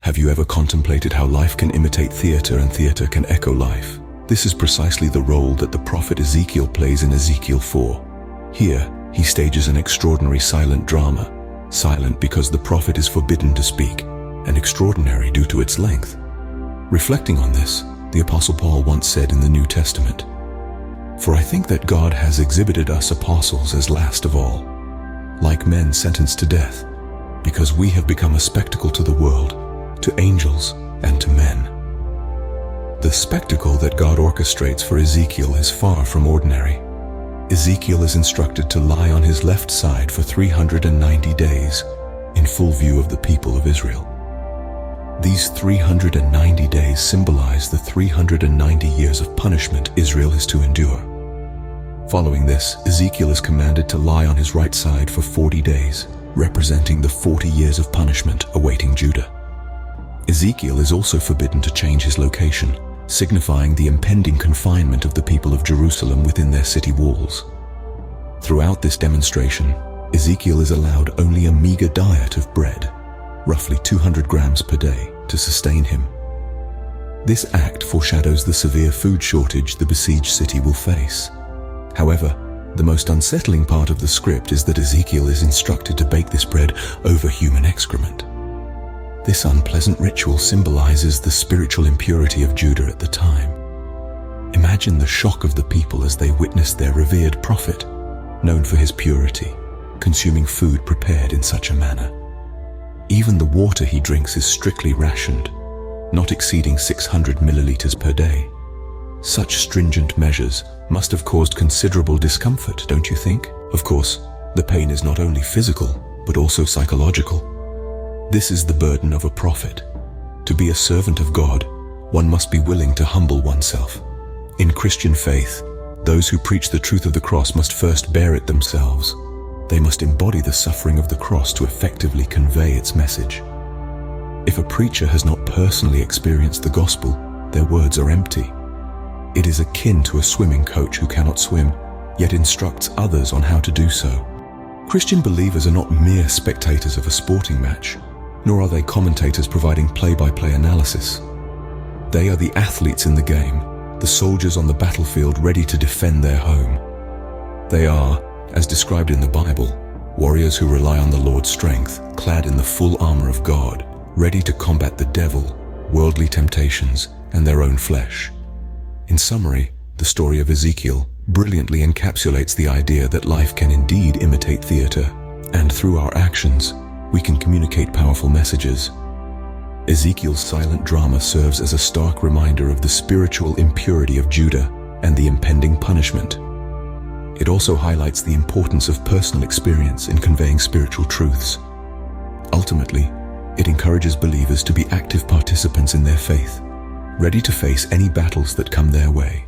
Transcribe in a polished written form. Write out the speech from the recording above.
Have you ever contemplated how life can imitate theater and theater can echo life? This is precisely the role that the prophet Ezekiel plays in Ezekiel 4. Here, he stages an extraordinary silent drama, silent because the prophet is forbidden to speak, and extraordinary due to its length. Reflecting on this, the Apostle Paul once said in the New Testament, "For I think that God has exhibited us apostles as last of all, like men sentenced to death, because we have become a spectacle to the world, to angels and to men." The spectacle that God orchestrates for Ezekiel is far from ordinary. Ezekiel is instructed to lie on his left side for 390 days, in full view of the people of Israel. These 390 days symbolize the 390 years of punishment Israel is to endure. Following this, Ezekiel is commanded to lie on his right side for 40 days, representing the 40 years of punishment awaiting Judah. Ezekiel is also forbidden to change his location, signifying the impending confinement of the people of Jerusalem within their city walls. Throughout this demonstration, Ezekiel is allowed only a meager diet of bread, roughly 200 grams per day, to sustain him. This act foreshadows the severe food shortage the besieged city will face. However, the most unsettling part of the script is that Ezekiel is instructed to bake this bread over human excrement. This unpleasant ritual symbolizes the spiritual impurity of Judah at the time. Imagine the shock of the people as they witnessed their revered prophet, known for his purity, consuming food prepared in such a manner. Even the water he drinks is strictly rationed, not exceeding 600 milliliters per day. Such stringent measures must have caused considerable discomfort, don't you think? Of course, the pain is not only physical, but also psychological. This is the burden of a prophet. To be a servant of God, one must be willing to humble oneself. In Christian faith, those who preach the truth of the cross must first bear it themselves. They must embody the suffering of the cross to effectively convey its message. If a preacher has not personally experienced the gospel, their words are empty. It is akin to a swimming coach who cannot swim, yet instructs others on how to do so. Christian believers are not mere spectators of a sporting match, nor are they commentators providing play-by-play analysis. They are the athletes in the game, the soldiers on the battlefield ready to defend their home. They are, as described in the Bible, warriors who rely on the Lord's strength, clad in the full armor of God, ready to combat the devil, worldly temptations, and their own flesh. In summary, the story of Ezekiel brilliantly encapsulates the idea that life can indeed imitate theater, and through our actions, we can communicate powerful messages. Ezekiel's silent drama serves as a stark reminder of the spiritual impurity of Judah and the impending punishment. It also highlights the importance of personal experience in conveying spiritual truths. Ultimately, it encourages believers to be active participants in their faith, ready to face any battles that come their way.